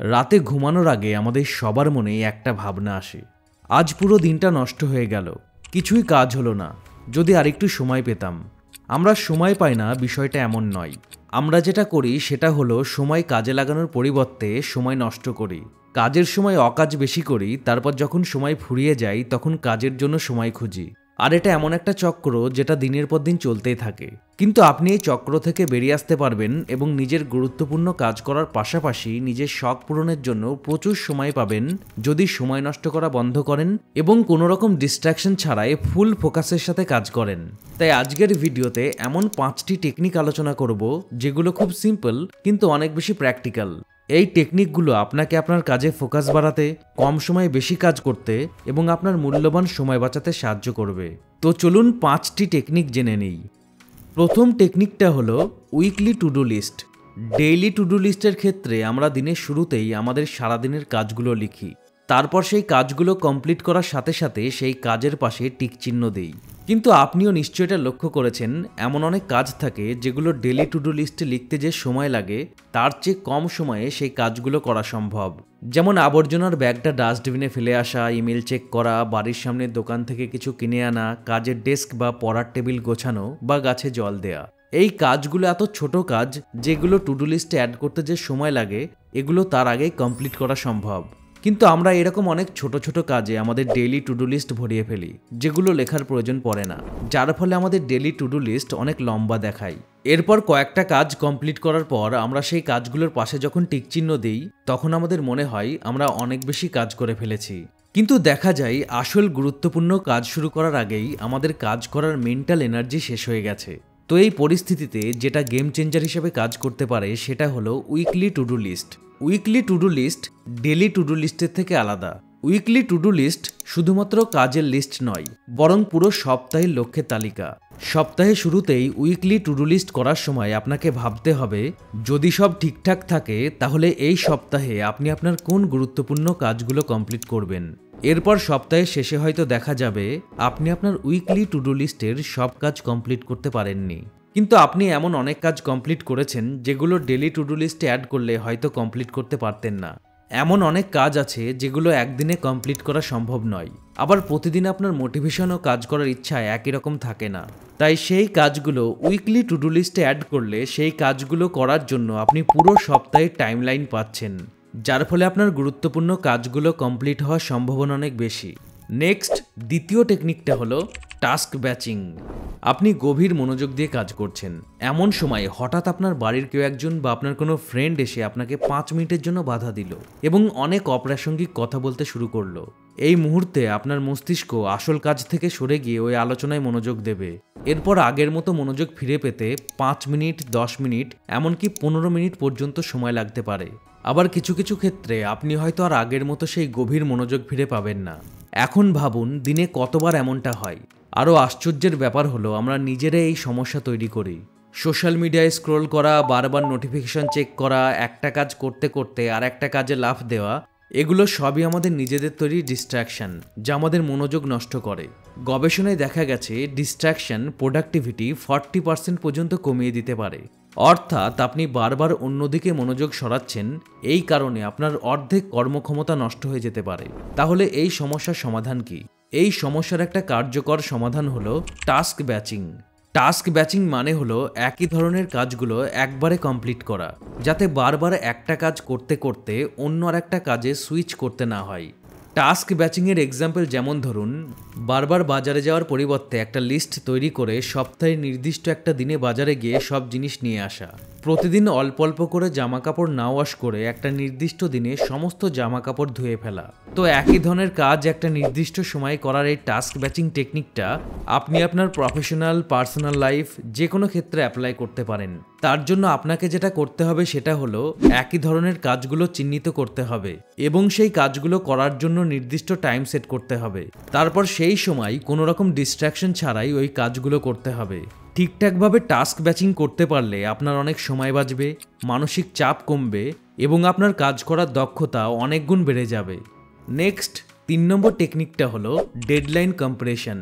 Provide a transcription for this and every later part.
রাতে ঘুমানোর আগে আমাদের সবার মনেই একটা ভাবনা আসে, আজ পুরো দিনটা নষ্ট হয়ে গেল, কিছুই কাজ হলো না, যদি আরেকটু সময় পেতাম। আমরা সময় পাই না বিষয়টা এমন নয়। আমরা যেটা করি সেটা হলো সময় কাজে লাগানোর পরিবর্তে সময় নষ্ট করি। কাজের সময় অকাজ বেশি করি, তারপর যখন সময় ফুরিয়ে যায় তখন কাজের জন্য সময় খুঁজি। আর এটা এমন একটা চক্র যেটা দিনের পর দিন চলতেই থাকে। কিন্তু আপনি এই চক্র থেকে বেরিয়ে আসতে পারবেন এবং নিজের গুরুত্বপূর্ণ কাজ করার পাশাপাশি নিজের শখ পূরণের জন্য প্রচুর সময় পাবেন যদি সময় নষ্ট করা বন্ধ করেন এবং কোনো রকম ডিস্ট্র্যাকশন ছাড়াই ফুল ফোকাসের সাথে কাজ করেন। তাই আজকের ভিডিওতে এমন 5টি টেকনিক আলোচনা করব যেগুলো খুব সিম্পল কিন্তু অনেক বেশি প্র্যাকটিক্যাল। এই টেকনিকগুলো আপনাকে আপনার কাজে ফোকাস বাড়াতে, কম সময়ে বেশি কাজ করতে এবং আপনার মূল্যবান সময় বাঁচাতে সাহায্য করবে। তো চলুন 5টি টেকনিক জেনে নিই। প্রথম টেকনিকটা হলো weekly to do list. Daily to do লিস্টের ক্ষেত্রে আমরা দিনের শুরুতেই আমাদের সারাদিনের কাজগুলো লিখি, তারপর সেই কাজগুলো কমপ্লিট করার সাথে সাথে সেই কাজের পাশে টিক চিহ্ন দেই। কিন্তু আপনিও নিশ্চয়ই এটা লক্ষ্য করেছেন, এমন অনেক কাজ থাকে যেগুলো ডেইলি টু ডু লিস্টে লিখতে যে সময় লাগে তার চেয়ে কম সময়ে সেই কাজগুলো করা সম্ভব। যেমন আবর্জনার ব্যাগটা ডাস্টবিনে ফেলে আসা, ইমেল চেক করা, বাড়ির সামনে দোকান থেকে কিছু কিনে আনা, কাজের ডেস্ক বা পড়ার টেবিল গোছানো বা গাছে জল দেয়া। এই কাজগুলো এত ছোট কাজ যেগুলো টু ডু লিস্টে অ্যাড করতে যে সময় লাগে এগুলো তার আগেই কমপ্লিট করা সম্ভব। কিন্তু আমরা এরকম অনেক ছোট ছোট কাজে আমাদের ডেইলি টু ডু লিস্ট ভরিয়ে ফেলি যেগুলো লেখার প্রয়োজন পড়ে না, যার ফলে আমাদের ডেইলি টু ডু লিস্ট অনেক লম্বা দেখায়। এরপর কয়েকটা কাজ কমপ্লিট করার পর আমরা সেই কাজগুলোর পাশে যখন টিকচিহ্ন দিই তখন আমাদের মনে হয় আমরা অনেক বেশি কাজ করে ফেলেছি। কিন্তু দেখা যায় আসল গুরুত্বপূর্ণ কাজ শুরু করার আগেই আমাদের কাজ করার মেন্টাল এনার্জি শেষ হয়ে গেছে। তো এই পরিস্থিতিতে যেটা গেম চেঞ্জার হিসেবে কাজ করতে পারে সেটা হলো weekly to do list. Weekly to do list daily to do লিস্টের থেকে আলাদা। উইকলি টু ডু লিস্ট শুধুমাত্র কাজের লিস্ট নয়, বরং পুরো সপ্তাহের লক্ষ্যের তালিকা। সপ্তাহের শুরুতেই উইকলি টু ডু লিস্ট করার সময় আপনাকে ভাবতে হবে যদি সব ঠিকঠাক থাকে তাহলে এই সপ্তাহে আপনি আপনার কোন গুরুত্বপূর্ণ কাজগুলো কমপ্লিট করবেন। এরপর সপ্তাহের শেষে হয়তো দেখা যাবে আপনি আপনার উইকলি টু ডু লিস্টের সব কাজ কমপ্লিট করতে পারেননি, কিন্তু আপনি এমন অনেক কাজ কমপ্লিট করেছেন যেগুলো ডেলি টু ডু লিস্টে অ্যাড করলে হয়তো কমপ্লিট করতে পারতেন না। এমন অনেক কাজ আছে যেগুলো একদিনে কমপ্লিট করা সম্ভব নয়, আবার প্রতিদিন আপনার মোটিভেশন ও কাজ করার ইচ্ছা একই রকম থাকে না। তাই সেই কাজগুলো উইকলি টু ডু লিস্টে অ্যাড করলে সেই কাজগুলো করার জন্য আপনি পুরো সপ্তাহের টাইমলাইন পাচ্ছেন, যার ফলে আপনার গুরুত্বপূর্ণ কাজগুলো কমপ্লিট হওয়ার সম্ভাবনা অনেক বেশি। নেক্সট, দ্বিতীয় টেকনিকটা হলো টাস্ক ব্যাচিং। আপনি গভীর মনোযোগ দিয়ে কাজ করছেন, এমন সময় হঠাৎ আপনার বাড়ির কেউ একজন বা আপনার কোনো ফ্রেন্ড এসে আপনাকে 5 মিনিটের জন্য বাধা দিল এবং অনেক অপ্রাসঙ্গিক কথা বলতে শুরু করলো। এই মুহূর্তে আপনার মস্তিষ্ক আসল কাজ থেকে সরে গিয়ে ওই আলোচনায় মনোযোগ দেবে। এরপর আগের মতো মনোযোগ ফিরে পেতে 5 মিনিট, 10 মিনিট, এমনকি 15 মিনিট পর্যন্ত সময় লাগতে পারে। আবার কিছু কিছু ক্ষেত্রে আপনি হয়তো আর আগের মতো সেই গভীর মনোযোগ ফিরে পাবেন না। এখন ভাবুন দিনে কতবার এমনটা হয়। আরও আশ্চর্যের ব্যাপার হলো আমরা নিজেরাই এই সমস্যা তৈরি করি। সোশ্যাল মিডিয়ায় স্ক্রোল করা, বারবার নোটিফিকেশন চেক করা, একটা কাজ করতে করতে আর একটা কাজে লাফ দেওয়া, এগুলো সবই আমাদের নিজেদের তৈরি ডিস্ট্র্যাকশন যা আমাদের মনোযোগ নষ্ট করে। গবেষণায় দেখা গেছে ডিস্ট্র্যাকশন প্রোডাক্টিভিটি 40% পর্যন্ত কমিয়ে দিতে পারে। অর্থাৎ আপনি বারবার অন্যদিকে মনোযোগ সরাচ্ছেন, এই কারণে আপনার অর্ধেক কর্মক্ষমতা নষ্ট হয়ে যেতে পারে। তাহলে এই সমস্যার সমাধান কি? এই সমস্যার একটা কার্যকর সমাধান হলো টাস্ক ব্যাচিং। টাস্ক ব্যাচিং মানে হলো একই ধরনের কাজগুলো একবারে কমপ্লিট করা, যাতে বারবার একটা কাজ করতে করতে অন্য আর একটা কাজে সুইচ করতে না হয়। টাস্ক ব্যাচিংয়ের এক্সাম্পল যেমন ধরুন, বারবার বাজারে যাওয়ার পরিবর্তে একটা লিস্ট তৈরি করে সপ্তাহে নির্দিষ্ট একটা দিনে বাজারে গিয়ে সব জিনিস নিয়ে আসা। প্রতিদিন অল্প অল্প করে জামা কাপড় না ওয়াশ করে একটা নির্দিষ্ট দিনে সমস্ত জামা কাপড় ধুয়ে ফেলা। তো একই ধরনের কাজ একটা নির্দিষ্ট সময়ে করার এই টাস্ক ব্যাচিং টেকনিকটা আপনি আপনার প্রফেশনাল, পার্সোনাল লাইফ যে কোনো ক্ষেত্রে অ্যাপ্লাই করতে পারেন। তার জন্য আপনাকে যেটা করতে হবে সেটা হলো একই ধরনের কাজগুলো চিহ্নিত করতে হবে এবং সেই কাজগুলো করার জন্য নির্দিষ্ট টাইম সেট করতে হবে। তারপর সেই সময় কোনো রকম ডিস্ট্র্যাকশন ছাড়াই ওই কাজগুলো করতে হবে। ঠিকঠাকভাবে টাস্ক ব্যাচিং করতে পারলে আপনার অনেক সময় বাঁচবে, মানসিক চাপ কমবে এবং আপনার কাজ করার দক্ষতা অনেক গুণ বেড়ে যাবে। নেক্সট, 3 নম্বর টেকনিকটা হলো ডেডলাইন কম্প্রেশন।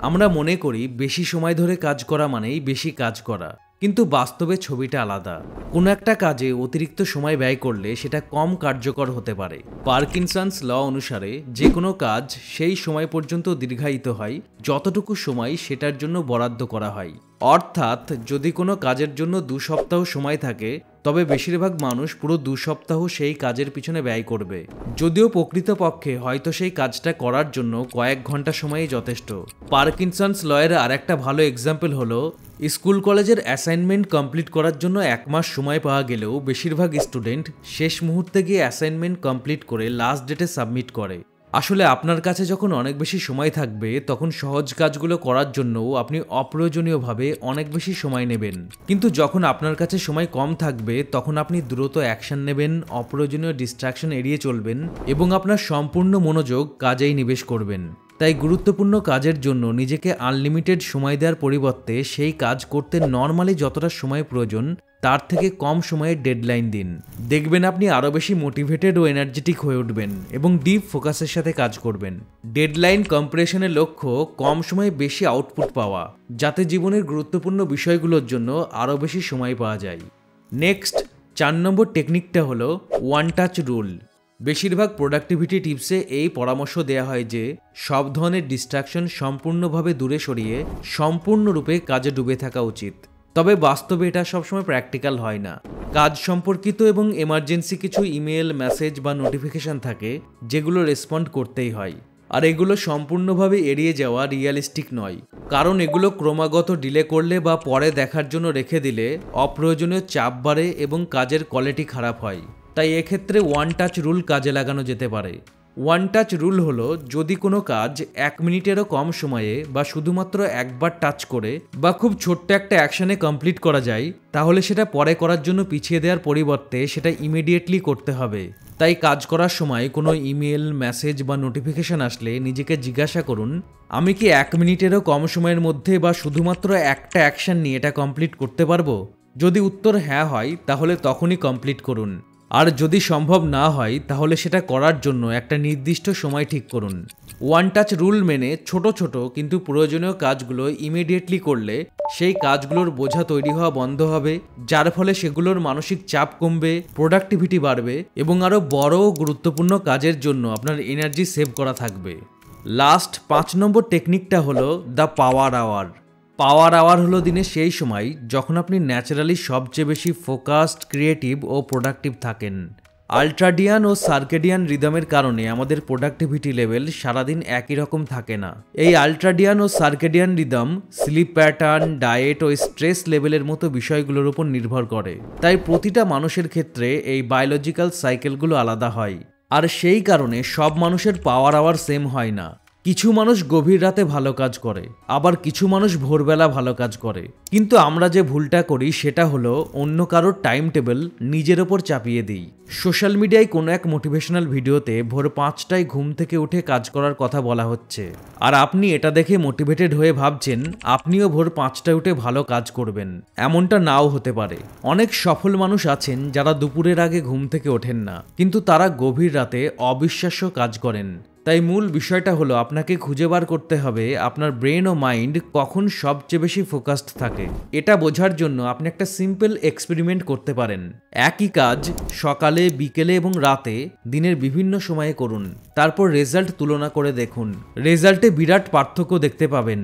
আমরা মনে করি বেশি সময় ধরে কাজ করা মানেই বেশি কাজ করা, কিন্তু বাস্তবে ছবিটা আলাদা। কোনো একটা কাজে অতিরিক্ত সময় ব্যয় করলে সেটা কম কার্যকর হতে পারে। পার্কিনসন্স ল অনুসারে যে কোনো কাজ সেই সময় পর্যন্ত দীর্ঘায়িত হয় যতটুকু সময় সেটার জন্য বরাদ্দ করা হয়। অর্থাৎ যদি কোনো কাজের জন্য 2 সপ্তাহ সময় থাকে, তবে বেশিরভাগ মানুষ পুরো 2 সপ্তাহ সেই কাজের পিছনে ব্যয় করবে, যদিও প্রকৃতপক্ষে হয়তো সেই কাজটা করার জন্য কয়েক ঘন্টা সময়ই যথেষ্ট। পার্কিনসন্স লয়ের আরেকটা ভালো এক্সাম্পল হলো, স্কুল কলেজের অ্যাসাইনমেন্ট কমপ্লিট করার জন্য 1 মাস সময় পাওয়া গেলেও বেশিরভাগ স্টুডেন্ট শেষ মুহূর্তে গিয়ে অ্যাসাইনমেন্ট কমপ্লিট করে লাস্ট ডেটে সাবমিট করে। আসলে আপনার কাছে যখন অনেক বেশি সময় থাকবে, তখন সহজ কাজগুলো করার জন্যও আপনি অপ্রয়োজনীয়ভাবে অনেক বেশি সময় নেবেন। কিন্তু যখন আপনার কাছে সময় কম থাকবে, তখন আপনি দ্রুত অ্যাকশন নেবেন, অপ্রয়োজনীয় ডিস্ট্রাকশন এড়িয়ে চলবেন এবং আপনার সম্পূর্ণ মনোযোগ কাজেই নিবেশ করবেন। তাই গুরুত্বপূর্ণ কাজের জন্য নিজেকে আনলিমিটেড সময় দেওয়ার পরিবর্তে সেই কাজ করতে নর্মালি যতটা সময় প্রয়োজন তার থেকে কম সময়ের ডেডলাইন দিন। দেখবেন আপনি আরও বেশি মোটিভেটেড ও এনার্জেটিক হয়ে উঠবেন এবং ডিপ ফোকাসের সাথে কাজ করবেন। ডেডলাইন কম্প্রেশনের লক্ষ্য কম সময়ে বেশি আউটপুট পাওয়া, যাতে জীবনের গুরুত্বপূর্ণ বিষয়গুলোর জন্য আরও বেশি সময় পাওয়া যায়। নেক্সট 4 নম্বর টেকনিকটা হলো ওয়ান টাচ রুল। বেশিরভাগ প্রোডাক্টিভিটি টিপসে এই পরামর্শ দেওয়া হয় যে সব ধরনের ডিস্ট্রাকশন সম্পূর্ণভাবে দূরে সরিয়ে সম্পূর্ণরূপে কাজে ডুবে থাকা উচিত। তবে বাস্তবে এটা সবসময় প্র্যাকটিক্যাল হয় না। কাজ সম্পর্কিত এবং এমার্জেন্সি কিছু ইমেল, মেসেজ বা নোটিফিকেশন থাকে যেগুলো রেসপন্ড করতেই হয়, আর এগুলো সম্পূর্ণভাবে এড়িয়ে যাওয়া রিয়েলিস্টিক নয়, কারণ এগুলো ক্রমাগত ডিলে করলে বা পরে দেখার জন্য রেখে দিলে অপ্রয়োজনীয় চাপ বাড়ে এবং কাজের কোয়ালিটি খারাপ হয়। তাই এক্ষেত্রে ওয়ান টাচ রুল কাজে লাগানো যেতে পারে। ওয়ান টাচ রুল হলো, যদি কোনো কাজ 1 মিনিটেরও কম সময়ে বা শুধুমাত্র একবার টাচ করে বা খুব ছোট্ট একটা অ্যাকশনে কমপ্লিট করা যায়, তাহলে সেটা পরে করার জন্য পিছিয়ে দেওয়ার পরিবর্তে সেটা ইমিডিয়েটলি করতে হবে। তাই কাজ করার সময় কোনো ইমেল, মেসেজ বা নোটিফিকেশন আসলে নিজেকে জিজ্ঞাসা করুন, আমি কি 1 মিনিটেরও কম সময়ের মধ্যে বা শুধুমাত্র একটা অ্যাকশন নিয়ে এটা কমপ্লিট করতে পারবো? যদি উত্তর হ্যাঁ হয়, তাহলে তখনই কমপ্লিট করুন। আর যদি সম্ভব না হয়, তাহলে সেটা করার জন্য একটা নির্দিষ্ট সময় ঠিক করুন। ওয়ান টাচ রুল মেনে ছোট ছোট কিন্তু প্রয়োজনীয় কাজগুলো ইমিডিয়েটলি করলে সেই কাজগুলোর বোঝা তৈরি হওয়া বন্ধ হবে, যার ফলে সেগুলোর মানসিক চাপ কমবে, প্রোডাক্টিভিটি বাড়বে এবং আরও বড় ও গুরুত্বপূর্ণ কাজের জন্য আপনার এনার্জি সেভ করা থাকবে। লাস্ট 5 নম্বর টেকনিকটা হলো the power hour. Power hour হলো দিনে সেই সময় যখন আপনি ন্যাচারালি সবচেয়ে বেশি ফোকাসড, ক্রিয়েটিভ ও প্রোডাক্টিভ থাকেন। আল্ট্রাডিয়ান ও সার্কেডিয়ান রিদমের কারণে আমাদের প্রোডাক্টিভিটি লেভেল সারাদিন একই রকম থাকে না। এই আল্ট্রাডিয়ান ও circadian rhythm sleep pattern, diet ও স্ট্রেস লেভেলের মতো বিষয়গুলোর উপর নির্ভর করে। তাই প্রতিটা মানুষের ক্ষেত্রে এই বায়োলজিক্যাল সাইকেলগুলো আলাদা হয়, আর সেই কারণে সব মানুষের পাওয়ার আওয়ার সেম হয় না। কিছু মানুষ গভীর রাতে ভালো কাজ করে, আবার কিছু মানুষ ভোরবেলা ভালো কাজ করে। কিন্তু আমরা যে ভুলটা করি সেটা হলো অন্য কারোর টাইম টেবিল নিজের ওপর চাপিয়ে দিই। সোশ্যাল মিডিয়ায় কোনো এক মোটিভেশনাল ভিডিওতে ভোর 5টায় ঘুম থেকে উঠে কাজ করার কথা বলা হচ্ছে, আর আপনি এটা দেখে মোটিভেটেড হয়ে ভাবছেন আপনিও ভোর 5টায় উঠে ভালো কাজ করবেন। এমনটা নাও হতে পারে। অনেক সফল মানুষ আছেন যারা দুপুরের আগে ঘুম থেকে ওঠেন না, কিন্তু তারা গভীর রাতে অবিশ্বাস্য কাজ করেন। তাই মূল বিষয়টা হলো আপনাকে খুঁজে বার করতে হবে আপনার ব্রেন ও মাইন্ড কখন সবচেয়ে বেশি ফোকাসড থাকে। এটা বোঝার জন্য আপনি একটা সিম্পল এক্সপেরিমেন্ট করতে পারেন। একই কাজ সকালে, বিকেলে এবং রাতে দিনের বিভিন্ন সময়ে করুন, তারপর রেজাল্ট তুলনা করে দেখুন। রেজাল্টে বিরাট পার্থক্য দেখতে পাবেন।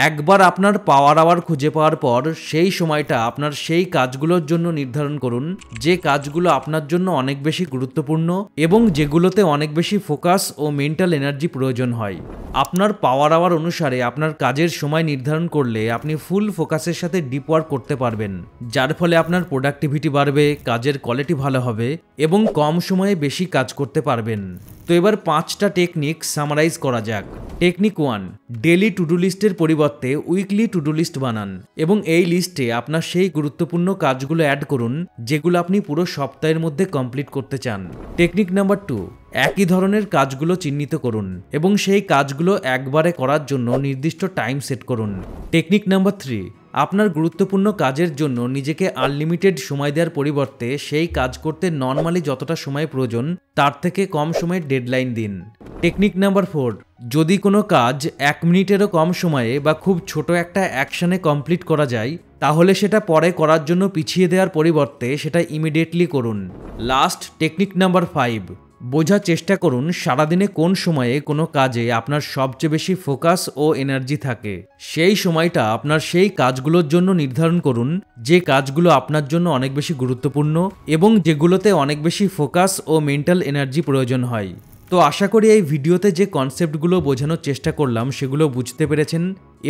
একবার আপনার পাওয়ার আওয়ার খুঁজে পাওয়ার পর সেই সময়টা আপনার সেই কাজগুলোর জন্য নির্ধারণ করুন যে কাজগুলো আপনার জন্য অনেক বেশি গুরুত্বপূর্ণ এবং যেগুলোতে অনেক বেশি ফোকাস ও মেন্টাল এনার্জি প্রয়োজন হয়। আপনার পাওয়ার আওয়ার অনুসারে আপনার কাজের সময় নির্ধারণ করলে আপনি ফুল ফোকাসের সাথে ডিপ ওয়ার্ক করতে পারবেন, যার ফলে আপনার প্রোডাক্টিভিটি বাড়বে, কাজের কোয়ালিটি ভালো হবে এবং কম সময়ে বেশি কাজ করতে পারবেন। তো এবার 5টা টেকনিক সামারাইজ করা যাক। টেকনিক 1, ডেলি টু ডু লিস্টের পরিবর্তে উইকলি টু ডু লিস্ট বানান এবং এই লিস্টে আপনার সেই গুরুত্বপূর্ণ কাজগুলো অ্যাড করুন যেগুলো আপনি পুরো সপ্তাহের মধ্যে কমপ্লিট করতে চান। টেকনিক নাম্বার 2, একই ধরনের কাজগুলো চিহ্নিত করুন এবং সেই কাজগুলো একবারে করার জন্য নির্দিষ্ট টাইম সেট করুন। টেকনিক নাম্বার 3, আপনার গুরুত্বপূর্ণ কাজের জন্য নিজেকে আনলিমিটেড সময় দেওয়ার পরিবর্তে সেই কাজ করতে নর্মালি যতটা সময় প্রয়োজন তার থেকে কম সময়ের ডেডলাইন দিন। টেকনিক নাম্বার 4, যদি কোনো কাজ 1 মিনিটেরও কম সময়ে বা খুব ছোট একটা অ্যাকশনে কমপ্লিট করা যায়, তাহলে সেটা পরে করার জন্য পিছিয়ে দেওয়ার পরিবর্তে সেটা ইমিডিয়েটলি করুন। লাস্ট টেকনিক নাম্বার 5, বোঝার চেষ্টা করুন সারাদিনে কোন সময়ে কোনো কাজে আপনার সবচেয়ে বেশি ফোকাস ও এনার্জি থাকে। সেই সময়টা আপনার সেই কাজগুলোর জন্য নির্ধারণ করুন যে কাজগুলো আপনার জন্য অনেক বেশি গুরুত্বপূর্ণ এবং যেগুলোতে অনেক বেশি ফোকাস ও মেন্টাল এনার্জি প্রয়োজন হয়। তো আশা করি এই ভিডিওতে যে কনসেপ্টগুলো বোঝানোর চেষ্টা করলাম সেগুলো বুঝতে পেরেছেন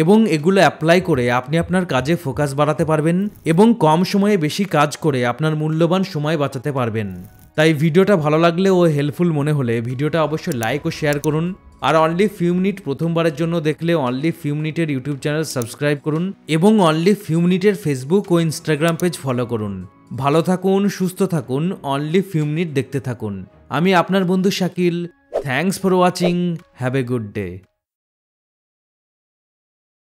এবং এগুলো অ্যাপ্লাই করে আপনি আপনার কাজে ফোকাস বাড়াতে পারবেন এবং কম সময়ে বেশি কাজ করে আপনার মূল্যবান সময় বাঁচাতে পারবেন। তাই ভিডিওটা ভালো লাগলে ও হেল্পফুল মনে হলে ভিডিওটা অবশ্যই লাইক ও শেয়ার করুন। আর অনলি ফিউ মিনিট প্রথমবারের জন্য দেখলে অনলি ফিউ মিনিটের ইউটিউব চ্যানেল সাবস্ক্রাইব করুন এবং অনলি ফিউ মিনিটের ফেসবুক ও ইনস্টাগ্রাম পেজ ফলো করুন। ভালো থাকুন, সুস্থ থাকুন, অনলি ফিউ মিনিট দেখতে থাকুন। আমি আপনার বন্ধু Shakil. Thanks for watching. Have a good day.